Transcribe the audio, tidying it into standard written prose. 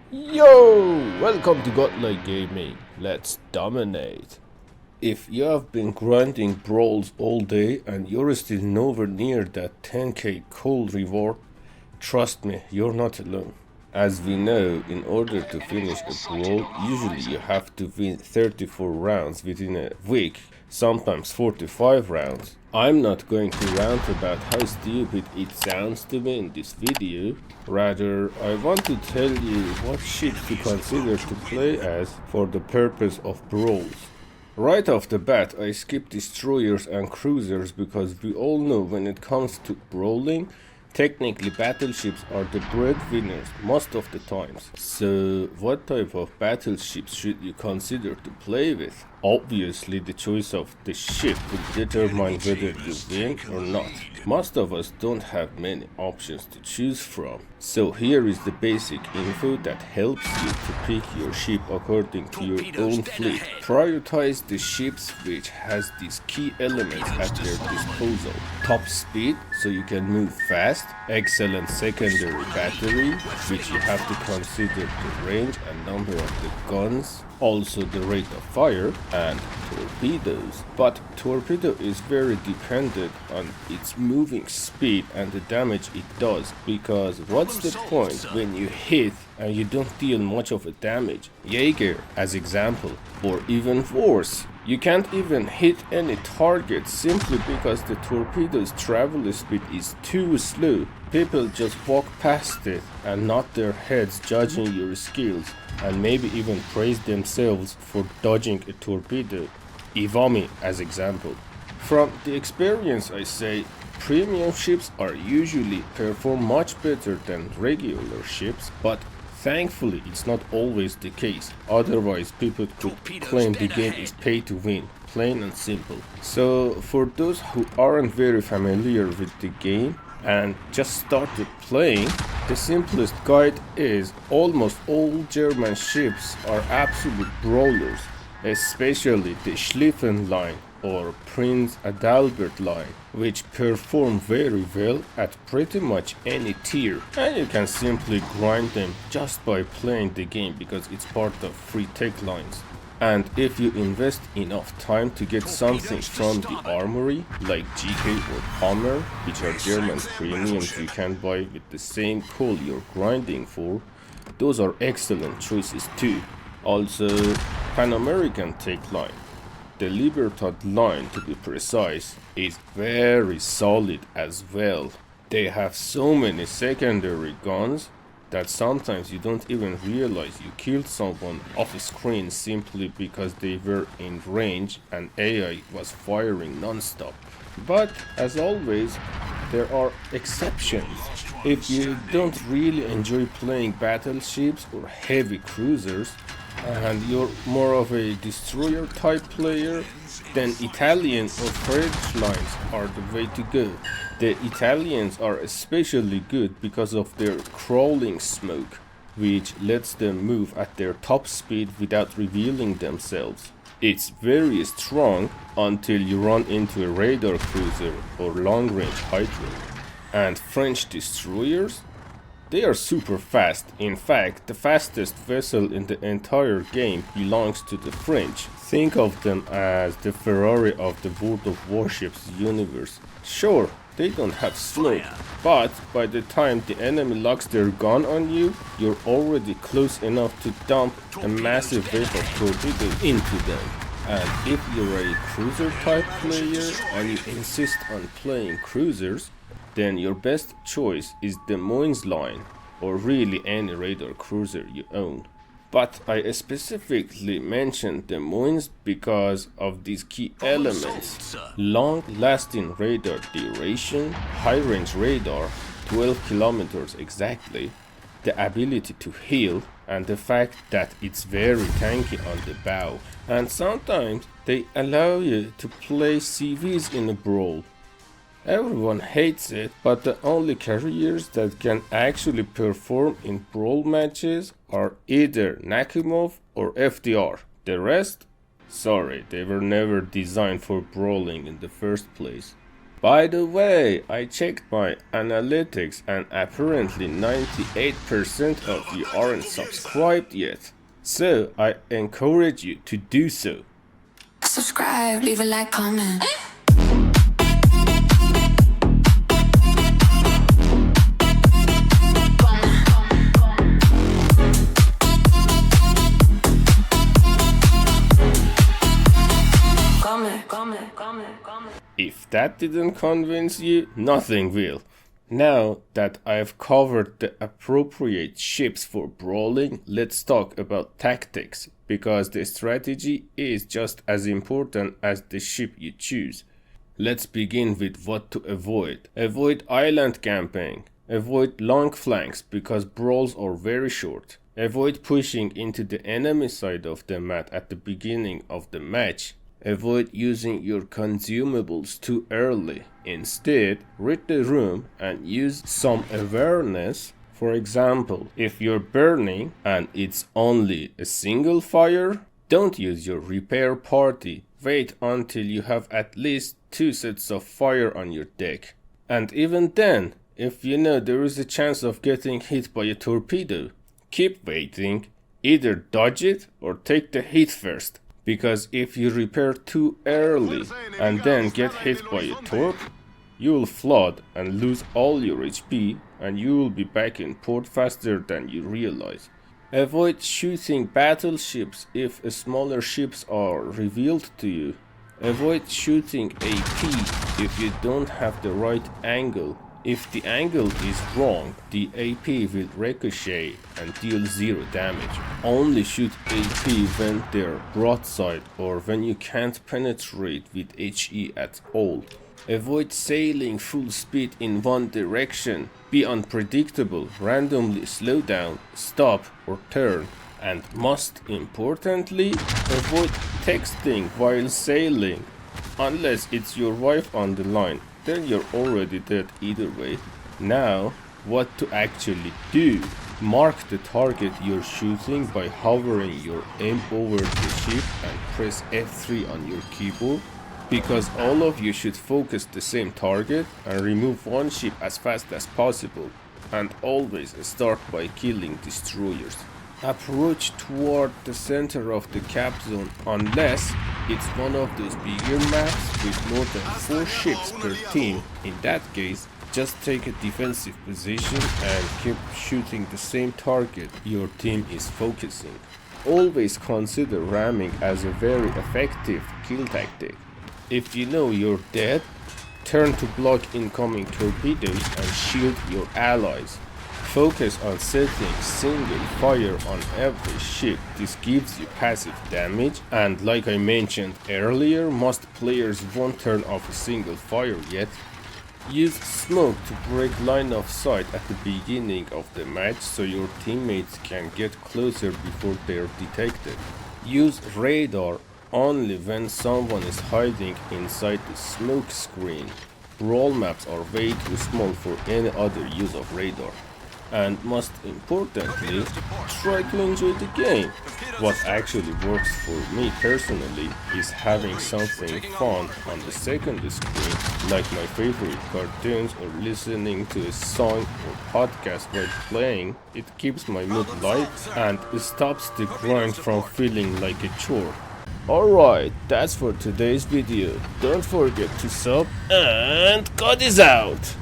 Yo! Welcome to Godlike Gaming. Let's dominate. If you have been grinding brawls all day and you're still nowhere near that 10k cold reward, trust me, you're not alone. As we know, in order to finish a brawl, usually you have to win 34 rounds within a week, sometimes 45 rounds. I'm not going to rant about how stupid it sounds to me in this video. Rather, I want to tell you what ships to consider to play as for the purpose of brawls. Right off the bat, I skip destroyers and cruisers because we all know when it comes to brawling, technically battleships are the breadwinners most of the times. So what type of battleships should you consider to play with? Obviously the choice of the ship will determine whether you win or not. Most of us don't have many options to choose from. So here is the basic info that helps you to pick your ship according to your own fleet. Prioritize the ships which has these key elements at their disposal. Top speed, so you can move fast. Excellent secondary battery, which you have to consider the range and number of the guns, also the rate of fire, and torpedoes. But torpedo is very dependent on its moving speed and the damage it does, because what's the point when you hit and you don't deal much of a damage? Jaeger as example, or even worse, you can't even hit any target simply because the torpedo's travel speed is too slow. People just walk past it and nod their heads judging your skills, and maybe even praise themselves for dodging a torpedo. Iwami as example. From the experience I say, premium ships are usually perform much better than regular ships, but thankfully it's not always the case, otherwise people could claim the game is pay to win, plain and simple. So for those who aren't very familiar with the game and just started playing, the simplest guide is almost all German ships are absolute brawlers, especially the Schlieffen line or Prince Adalbert line, which perform very well at pretty much any tier, and you can simply grind them just by playing the game because it's part of free tech lines. And if you invest enough time to get something from the armory, like GK or Hammer, which are German premiums you can buy with the same coal you're grinding for, those are excellent choices too. Also, Pan American tech line, the Libertad line to be precise, is very solid as well. They have so many secondary guns that sometimes you don't even realize you killed someone off screen simply because they were in range and AI was firing non-stop. But as always, there are exceptions. If you don't really enjoy playing battleships or heavy cruisers, and you're more of a destroyer type player, then Italian or French lines are the way to go. The Italians are especially good because of their crawling smoke, which lets them move at their top speed without revealing themselves. It's very strong until you run into a radar cruiser or long-range hydro. And French destroyers? They are super fast. In fact, the fastest vessel in the entire game belongs to the French. Think of them as the Ferrari of the World of Warships universe. Sure, they don't have smoke, but by the time the enemy locks their gun on you, you're already close enough to dump a massive wave of torpedoes into them. And if you're a cruiser type player and you insist on playing cruisers, then your best choice is the Moins line, or really any radar cruiser you own. But I specifically mentioned the Moins because of these key elements: long-lasting radar duration, high-range radar, 12 kilometers exactly, the ability to heal, and the fact that it's very tanky on the bow. And sometimes they allow you to play CVs in a brawl. Everyone hates it, but the only carriers that can actually perform in brawl matches are either Nakumov or FDR. The rest? Sorry, they were never designed for brawling in the first place. By the way, I checked my analytics and apparently 98% of you aren't subscribed yet. So I encourage you to do so. Subscribe, leave a like, comment. If that didn't convince you, nothing will. Now that I've covered the appropriate ships for brawling, let's talk about tactics, because the strategy is just as important as the ship you choose. Let's begin with what to avoid. Avoid island camping. Avoid long flanks because brawls are very short. Avoid pushing into the enemy side of the map at the beginning of the match. Avoid using your consumables too early. Instead, read the room and use some awareness. For example, if you're burning and it's only a single fire, don't use your repair party. Wait until you have at least 2 sets of fire on your deck. And even then, if you know there is a chance of getting hit by a torpedo, keep waiting. Either dodge it or take the hit first. Because if you repair too early and then get hit by a torp, you will flood and lose all your HP and you will be back in port faster than you realize. Avoid shooting battleships if smaller ships are revealed to you. Avoid shooting AP if you don't have the right angle. If the angle is wrong, the AP will ricochet and deal 0 damage. Only shoot AP when they're broadside or when you can't penetrate with HE at all. Avoid sailing full speed in one direction. Be unpredictable, randomly slow down, stop or turn. And most importantly, avoid texting while sailing. Unless it's your wife on the line. Then you're already dead either way. Now, what to actually do? Mark the target you're shooting by hovering your aim over the ship and press F3 on your keyboard, because all of you should focus the same target and remove one ship as fast as possible, and always start by killing destroyers. Approach toward the center of the cap zone unless it's one of those bigger maps with more than 4 ships per team. In that case, just take a defensive position and keep shooting the same target your team is focusing. Always consider ramming as a very effective kill tactic. If you know you're dead, turn to block incoming torpedoes and shield your allies. Focus on setting single fire on every ship. This gives you passive damage, and like I mentioned earlier, most players won't turn off a single fire yet. Use smoke to break line of sight at the beginning of the match so your teammates can get closer before they're detected. Use radar only when someone is hiding inside the smoke screen. Brawl maps are way too small for any other use of radar. And most importantly, try to enjoy the game. What actually works for me personally is having something fun on the second screen, like my favorite cartoons or listening to a song or podcast while playing. It keeps my mood light and stops the grind from feeling like a chore. Alright, that's for today's video. Don't forget to sub, and God is out!